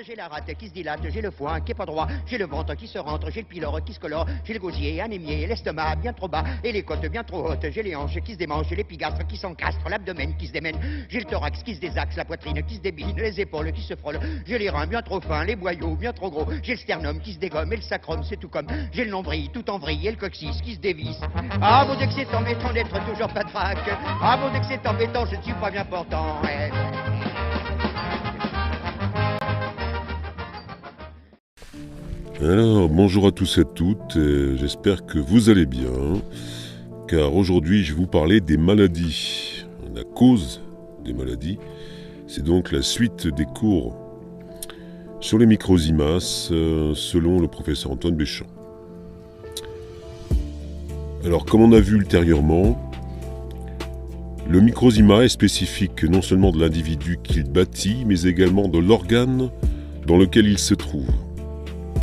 J'ai la rate qui se dilate, j'ai le foin qui est pas droit, j'ai le ventre qui se rentre, j'ai le pylore qui se colore, j'ai le gosier anémié, l'estomac bien trop bas et les côtes bien trop hautes, j'ai les hanches qui se démangent, j'ai l'épigastre qui s'encastre, l'abdomen qui se démène, j'ai le thorax qui se désaxe, la poitrine qui se débine, les épaules qui se frôlent, j'ai les reins bien trop fins, les boyaux bien trop gros, j'ai le sternum qui se dégomme et le sacrum c'est tout comme, j'ai le nombril tout en vrille et le coccyx qui se dévisse. Ah mon Dieu que c'est embêtant d'être toujours patraque, ah mon Dieu que c'est embêtant, je ne suis pas bien portant. Alors, bonjour à tous et à toutes, j'espère que vous allez bien, car aujourd'hui je vais vous parler des maladies. La cause des maladies, c'est donc la suite des cours sur les microzymas, selon le professeur Antoine Béchamp. Alors, comme on a vu ultérieurement, le microzyma est spécifique non seulement de l'individu qu'il bâtit, mais également de l'organe dans lequel il se trouve.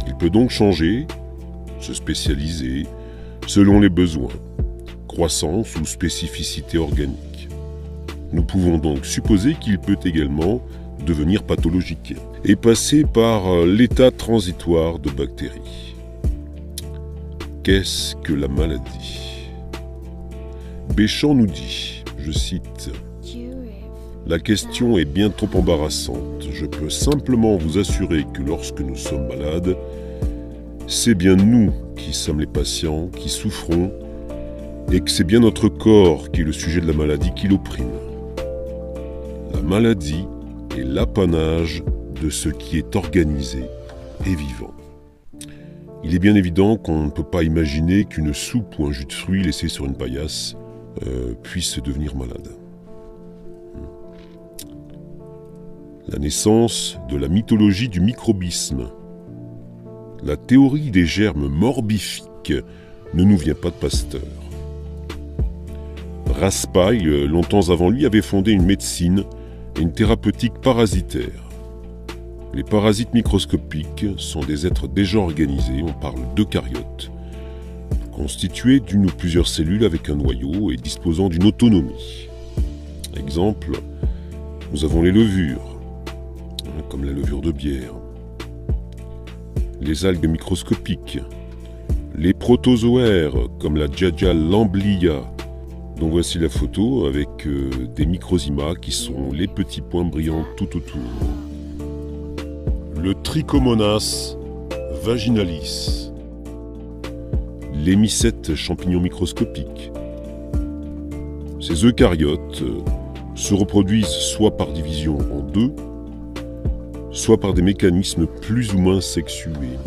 Il peut donc changer, se spécialiser, selon les besoins, croissance ou spécificité organique. Nous pouvons donc supposer qu'il peut également devenir pathologique et passer par l'état transitoire de bactéries. Qu'est-ce que la maladie ? Béchamp nous dit, je cite, « La question est bien trop embarrassante. Je peux simplement vous assurer que lorsque nous sommes malades, c'est bien nous qui sommes les patients, qui souffrons, et que c'est bien notre corps qui est le sujet de la maladie qui l'opprime. La maladie est l'apanage de ce qui est organisé et vivant. Il est bien évident qu'on ne peut pas imaginer qu'une soupe ou un jus de fruits laissé sur une paillasse puisse devenir malade. La naissance de la mythologie du microbisme. La théorie des germes morbifiques ne nous vient pas de Pasteur. Raspail, longtemps avant lui, avait fondé une médecine et une thérapeutique parasitaire. Les parasites microscopiques sont des êtres déjà organisés, on parle d'eucaryotes, constitués d'une ou plusieurs cellules avec un noyau et disposant d'une autonomie. Exemple, nous avons les levures, comme la levure de bière, les algues microscopiques, les protozoaires comme la Giardia lamblia, dont voici la photo avec des microzymas qui sont les petits points brillants tout autour. Le Trichomonas vaginalis, les mycètes champignons microscopiques. Ces eucaryotes se reproduisent soit par division en deux, soit par des mécanismes plus ou moins sexués.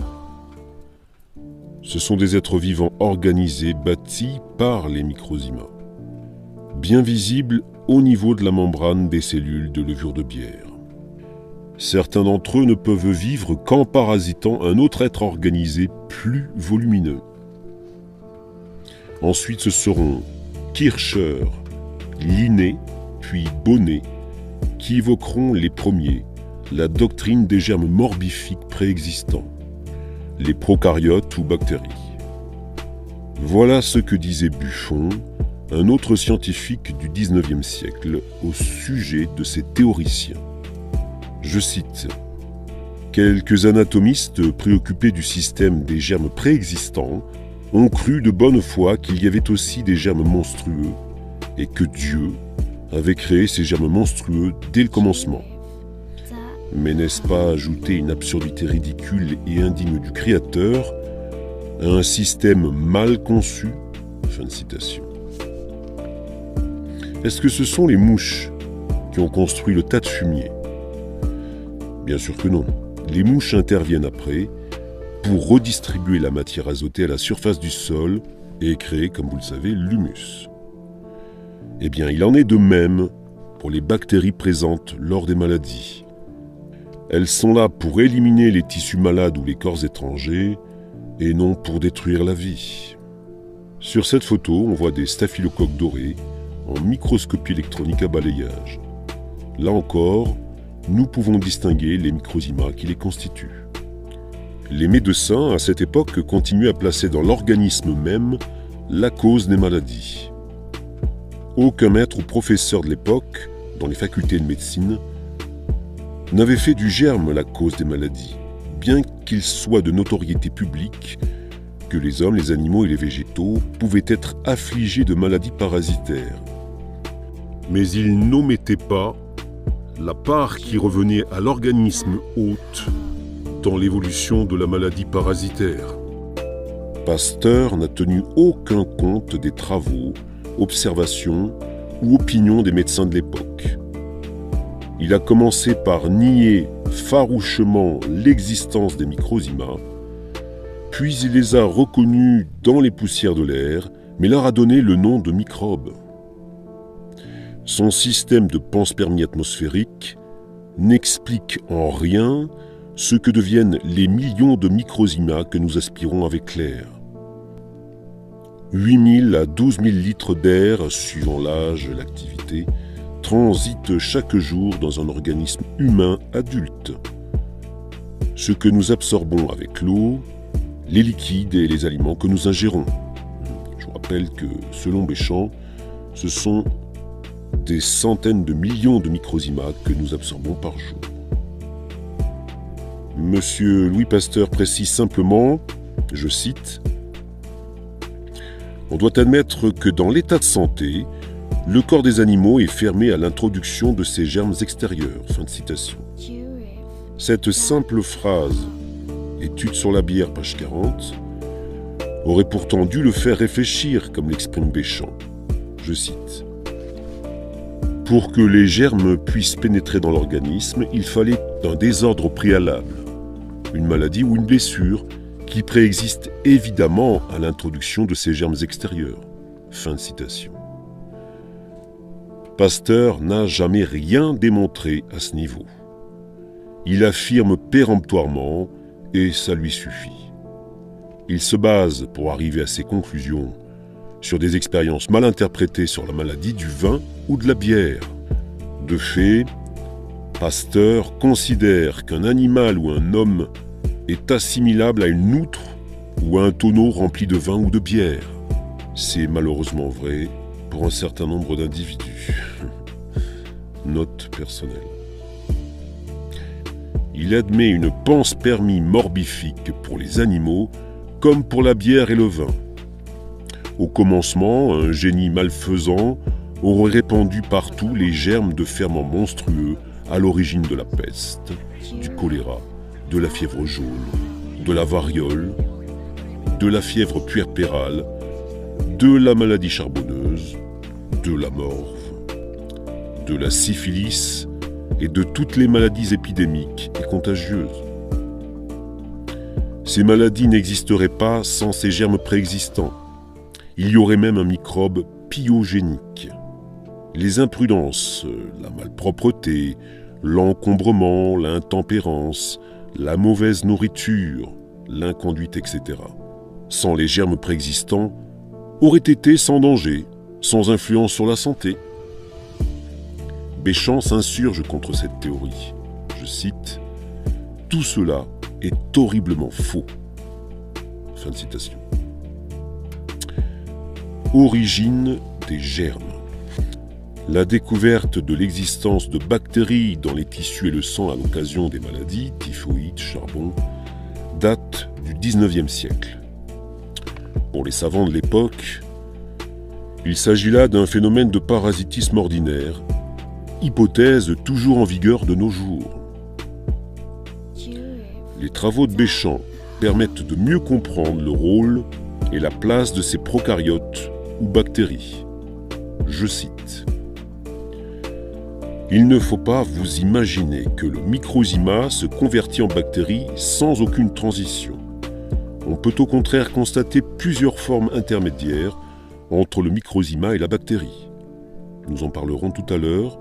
Ce sont des êtres vivants organisés, bâtis par les microzymas, bien visibles au niveau de la membrane des cellules de levure de bière. Certains d'entre eux ne peuvent vivre qu'en parasitant un autre être organisé plus volumineux. Ensuite, ce seront Kircher, Linné, puis Bonnet, qui évoqueront les premiers la doctrine des germes morbifiques préexistants, les prokaryotes ou bactéries. Voilà ce que disait Buffon, un autre scientifique du XIXe siècle, au sujet de ces théoriciens. Je cite, « Quelques anatomistes préoccupés du système des germes préexistants ont cru de bonne foi qu'il y avait aussi des germes monstrueux et que Dieu avait créé ces germes monstrueux dès le commencement. Mais n'est-ce pas ajouter une absurdité ridicule et indigne du Créateur à un système mal conçu ?» Fin de citation. Est-ce que ce sont les mouches qui ont construit le tas de fumier ? Bien sûr que non. Les mouches interviennent après pour redistribuer la matière azotée à la surface du sol et créer, comme vous le savez, l'humus. Eh bien, il en est de même pour les bactéries présentes lors des maladies. Elles sont là pour éliminer les tissus malades ou les corps étrangers et non pour détruire la vie. Sur cette photo, on voit des staphylocoques dorés en microscopie électronique à balayage. Là encore, nous pouvons distinguer les microzymas qui les constituent. Les médecins, à cette époque, continuaient à placer dans l'organisme même la cause des maladies. Aucun maître ou professeur de l'époque, dans les facultés de médecine, n'avait fait du germe la cause des maladies, bien qu'il soit de notoriété publique que les hommes, les animaux et les végétaux pouvaient être affligés de maladies parasitaires. Mais il n'omettait pas la part qui revenait à l'organisme hôte dans l'évolution de la maladie parasitaire. Pasteur n'a tenu aucun compte des travaux, observations ou opinions des médecins de l'époque. Il a commencé par nier farouchement l'existence des microzymas, puis il les a reconnus dans les poussières de l'air, mais leur a donné le nom de microbes. Son système de panspermie atmosphérique n'explique en rien ce que deviennent les millions de microzymas que nous aspirons avec l'air. 8 000 à 12 000 litres d'air, suivant l'âge et l'activité, transitent chaque jour dans un organisme humain adulte. Ce que nous absorbons avec l'eau, les liquides et les aliments que nous ingérons. Je vous rappelle que, selon Béchamp, ce sont des centaines de millions de microzymas que nous absorbons par jour. Monsieur Louis Pasteur précise simplement, je cite, « On doit admettre que dans l'état de santé, le corps des animaux est fermé à l'introduction de ces germes extérieurs. » Fin de citation. Cette simple phrase, étude sur la bière, page 40, aurait pourtant dû le faire réfléchir, comme l'exprime Béchamp. Je cite. Pour que les germes puissent pénétrer dans l'organisme, il fallait un désordre préalable, une maladie ou une blessure qui préexiste évidemment à l'introduction de ces germes extérieurs. Fin de citation. Pasteur n'a jamais rien démontré à ce niveau. Il affirme péremptoirement, et ça lui suffit. Il se base, pour arriver à ses conclusions, sur des expériences mal interprétées sur la maladie du vin ou de la bière. De fait, Pasteur considère qu'un animal ou un homme est assimilable à une outre ou à un tonneau rempli de vin ou de bière. C'est malheureusement vrai pour un certain nombre d'individus. Note personnelle. Il admet une panspermie morbifique pour les animaux comme pour la bière et le vin. Au commencement, un génie malfaisant aurait répandu partout les germes de ferments monstrueux à l'origine de la peste, du choléra, de la fièvre jaune, de la variole, de la fièvre puerpérale, de la maladie charbonneuse, de la morve, de la syphilis et de toutes les maladies épidémiques et contagieuses. Ces maladies n'existeraient pas sans ces germes préexistants. Il y aurait même un microbe pyogénique. Les imprudences, la malpropreté, l'encombrement, l'intempérance, la mauvaise nourriture, l'inconduite, etc., sans les germes préexistants, auraient été sans danger, sans influence sur la santé. Béchamp s'insurge contre cette théorie. Je cite, « Tout cela est horriblement faux. » Fin de citation. Origine des germes. La découverte de l'existence de bactéries dans les tissus et le sang à l'occasion des maladies, typhoïde, charbon, date du XIXe siècle. Pour les savants de l'époque, il s'agit là d'un phénomène de parasitisme ordinaire, hypothèse toujours en vigueur de nos jours. Les travaux de Béchamp permettent de mieux comprendre le rôle et la place de ces prokaryotes ou bactéries. Je cite. « Il ne faut pas vous imaginer que le microzyma se convertit en bactérie sans aucune transition. On peut au contraire constater plusieurs formes intermédiaires entre le microzyma et la bactérie. Nous en parlerons tout à l'heure.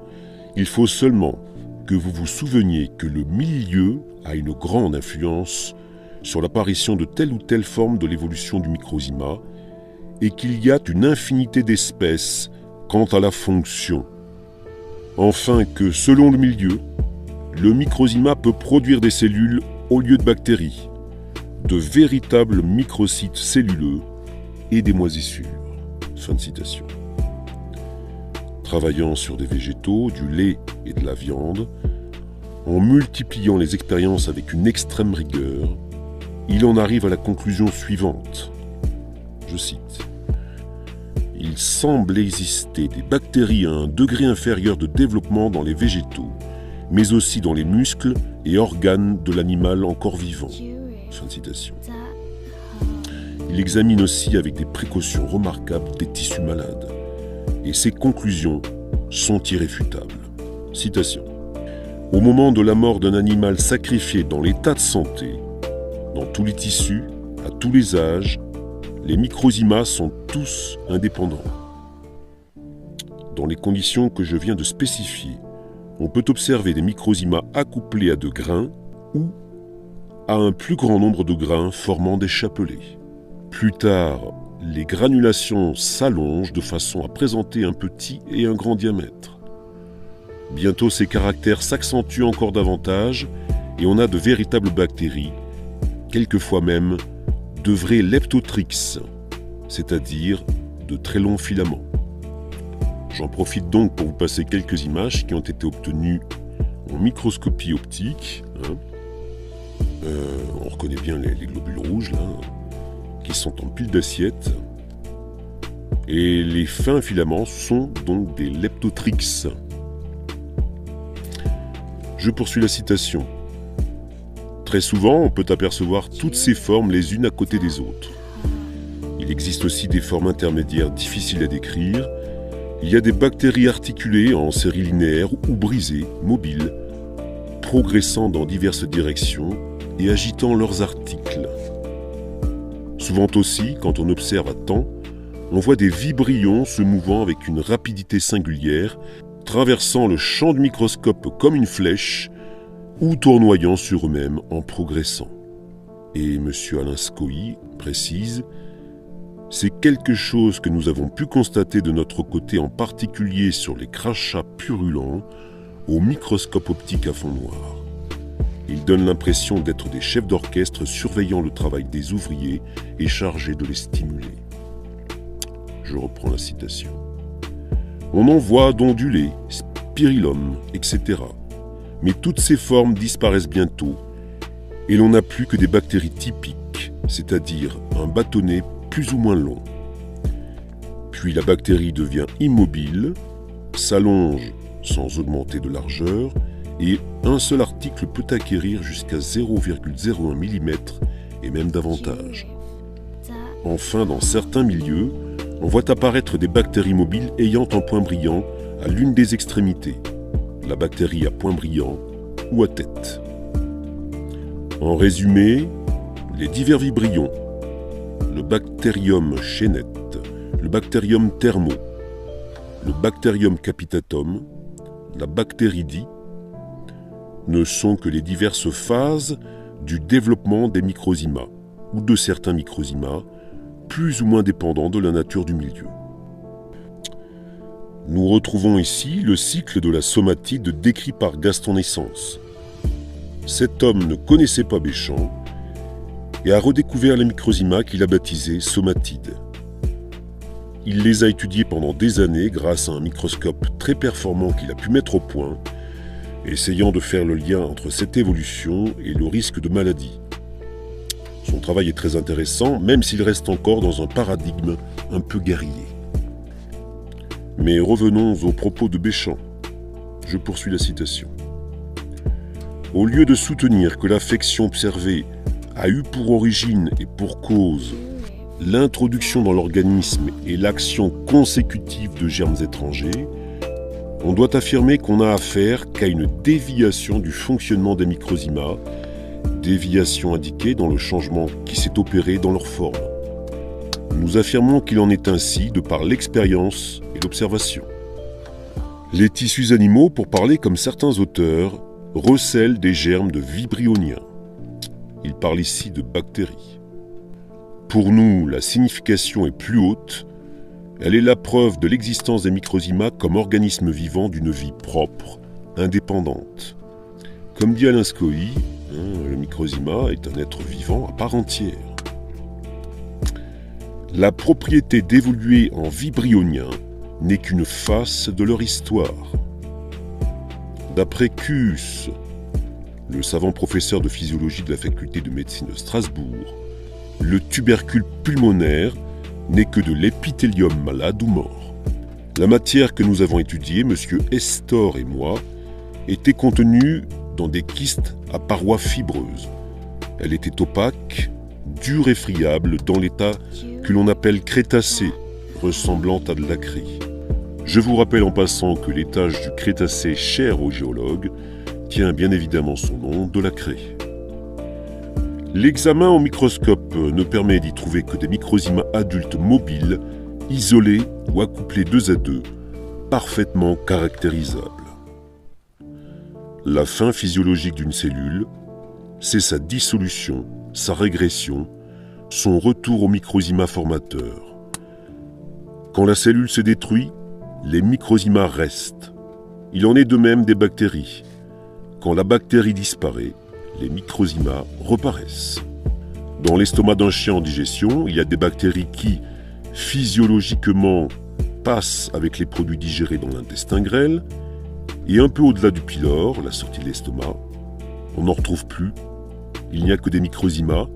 Il faut seulement que vous vous souveniez que le milieu a une grande influence sur l'apparition de telle ou telle forme de l'évolution du microzyma et qu'il y a une infinité d'espèces quant à la fonction. Enfin que, selon le milieu, le microzyma peut produire des cellules au lieu de bactéries, de véritables microcytes celluleux et des moisissures. » Fin de citation. Travaillant sur des végétaux, du lait et de la viande, En multipliant les expériences avec une extrême rigueur, il en arrive à la conclusion suivante. Je cite. « Il semble exister des bactéries à un degré inférieur de développement dans les végétaux, mais aussi dans les muscles et organes de l'animal encore vivant. » Fin de citation. Il examine aussi avec des précautions remarquables des tissus malades. Et ses conclusions sont irréfutables. Citation. « Au moment de la mort d'un animal sacrifié dans l'état de santé, dans tous les tissus, à tous les âges, les microzymas sont tous indépendants. Dans les conditions que je viens de spécifier, on peut observer des microzymas accouplés à de grains ou à un plus grand nombre de grains formant des chapelets. Plus tard, les granulations s'allongent de façon à présenter un petit et un grand diamètre. Bientôt, ces caractères s'accentuent encore davantage et on a de véritables bactéries, quelquefois même de vrais leptotrix, c'est-à-dire de très longs filaments. J'en profite donc pour vous passer quelques images qui ont été obtenues en microscopie optique. On reconnaît bien les globules rouges là, qui sont en pile d'assiettes. Et les fins filaments sont donc des leptotrix. Je poursuis la citation. Très souvent, on peut apercevoir toutes ces formes les unes à côté des autres. Il existe aussi des formes intermédiaires difficiles à décrire. Il y a des bactéries articulées en série linéaire ou brisées, mobiles, progressant dans diverses directions et agitant leurs articles. Souvent aussi, quand on observe à temps, on voit des vibrions se mouvant avec une rapidité singulière, traversant le champ du microscope comme une flèche, ou tournoyant sur eux-mêmes en progressant. Et M. Alain Scoy précise « C'est quelque chose que nous avons pu constater de notre côté, en particulier sur les crachats purulents au microscope optique à fond noir. Ils donnent l'impression d'être des chefs d'orchestre surveillant le travail des ouvriers et chargés de les stimuler. » Je reprends la citation. « On en voit d'ondulés, spirillum, etc. Mais toutes ces formes disparaissent bientôt et l'on n'a plus que des bactéries typiques, c'est-à-dire un bâtonnet plus ou moins long. Puis la bactérie devient immobile, s'allonge sans augmenter de largeur et un seul article peut acquérir jusqu'à 0,01 mm et même davantage. Enfin, dans certains milieux, on voit apparaître des bactéries mobiles ayant un point brillant à l'une des extrémités. La bactérie à point brillant ou à tête. En résumé, les divers vibrions, le bactérium chainette, le bactérium thermo, le bactérium capitatum, la bactéridie, ne sont que les diverses phases du développement des microzymas ou de certains microzymas, plus ou moins dépendants de la nature du milieu. Nous retrouvons ici le cycle de la somatide décrit par Gaston Naissance. Cet homme ne connaissait pas Béchamp et a redécouvert les microzymas qu'il a baptisés somatides. Il les a étudiés pendant des années grâce à un microscope très performant qu'il a pu mettre au point, essayant de faire le lien entre cette évolution et le risque de maladie. Son travail est très intéressant, même s'il reste encore dans un paradigme un peu guerrier. Mais revenons aux propos de Béchamp. Je poursuis la citation. Au lieu de soutenir que l'affection observée a eu pour origine et pour cause l'introduction dans l'organisme et l'action consécutive de germes étrangers, on doit affirmer qu'on n'a affaire qu'à une déviation du fonctionnement des microzymas, déviation indiquée dans le changement qui s'est opéré dans leur forme. Nous affirmons qu'il en est ainsi de par l'expérience et l'observation. Les tissus animaux, pour parler comme certains auteurs, recèlent des germes de vibrioniens. Ils parlent ici de bactéries. Pour nous, la signification est plus haute. Elle est la preuve de l'existence des microzymas comme organismes vivants d'une vie propre, indépendante. Comme dit Alain Scoy, le microzyma est un être vivant à part entière. La propriété d'évoluer en vibrioniens n'est qu'une face de leur histoire. D'après Kuhs, le savant professeur de physiologie de la faculté de médecine de Strasbourg, le tubercule pulmonaire n'est que de l'épithélium malade ou mort. La matière que nous avons étudiée, M. Estor et moi, était contenue dans des kystes à parois fibreuses. Elle était opaque, dure et friable dans l'état que l'on appelle crétacé, ressemblant à de la craie. Je vous rappelle en passant que l'étage du Crétacé cher aux géologues tient bien évidemment son nom de la craie. L'examen au microscope ne permet d'y trouver que des microzymas adultes mobiles, isolés ou accouplés 2 à 2, parfaitement caractérisables. La fin physiologique d'une cellule, c'est sa dissolution, sa régression, son retour au microzyma formateur. Quand la cellule se détruit, les microzymas restent. Il en est de même des bactéries. Quand la bactérie disparaît, les microzymas reparaissent. Dans l'estomac d'un chien en digestion, il y a des bactéries qui, physiologiquement, passent avec les produits digérés dans l'intestin grêle, et un peu au-delà du pylore, la sortie de l'estomac, on n'en retrouve plus. Il n'y a que des microzymas,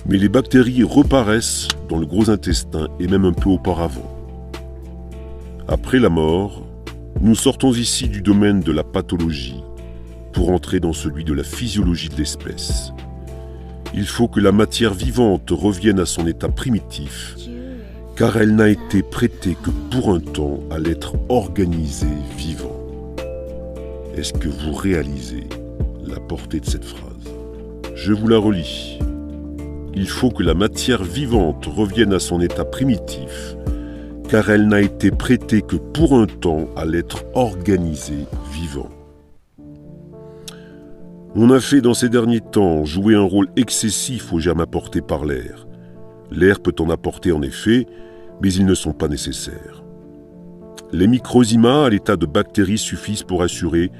mais les bactéries reparaissent dans le gros intestin et même un peu auparavant. Après la mort, nous sortons ici du domaine de la pathologie pour entrer dans celui de la physiologie de l'espèce. Il faut que la matière vivante revienne à son état primitif, car elle n'a été prêtée que pour un temps à l'être organisé vivant. Est-ce que vous réalisez la portée de cette phrase? Je vous la relis. Il faut que la matière vivante revienne à son état primitif, car elle n'a été prêtée que pour un temps à l'être organisé vivant. On a fait dans ces derniers temps jouer un rôle excessif aux germes apportés par l'air. L'air peut en apporter en effet, mais ils ne sont pas nécessaires. Les microzymas à l'état de bactéries suffisent pour assurer,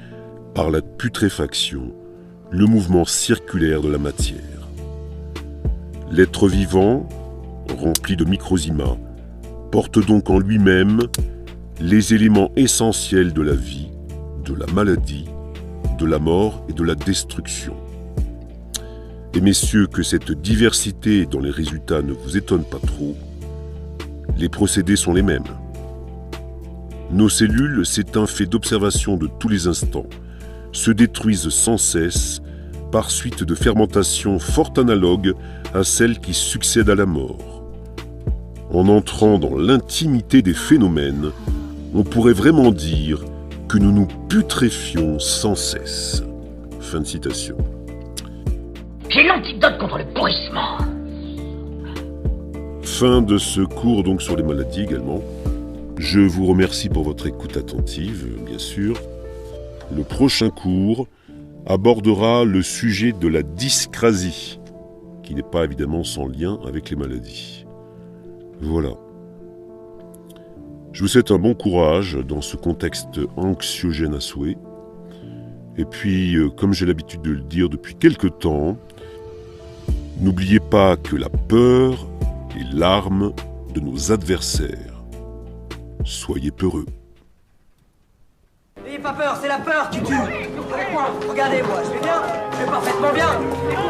par la putréfaction, le mouvement circulaire de la matière. L'être vivant, rempli de microzymas, porte donc en lui-même les éléments essentiels de la vie, de la maladie, de la mort et de la destruction. Et messieurs, que cette diversité dans les résultats ne vous étonne pas trop, les procédés sont les mêmes. Nos cellules, c'est un fait d'observation de tous les instants, se détruisent sans cesse par suite de fermentations fort analogues à celles qui succèdent à la mort. En entrant dans l'intimité des phénomènes, on pourrait vraiment dire que nous nous putréfions sans cesse. Fin de citation. J'ai l'antidote contre le pourrissement. Fin de ce cours donc sur les maladies également. Je vous remercie pour votre écoute attentive, bien sûr. Le prochain cours abordera le sujet de la dyscrasie, qui n'est pas évidemment sans lien avec les maladies. Voilà. Je vous souhaite un bon courage dans ce contexte anxiogène à souhait. Et puis, comme j'ai l'habitude de le dire depuis quelque temps, n'oubliez pas que la peur est l'arme de nos adversaires. Soyez peureux. N'ayez pas peur, c'est la peur qui tue. Avec moi, regardez-moi, je vais bien, je vais parfaitement bien.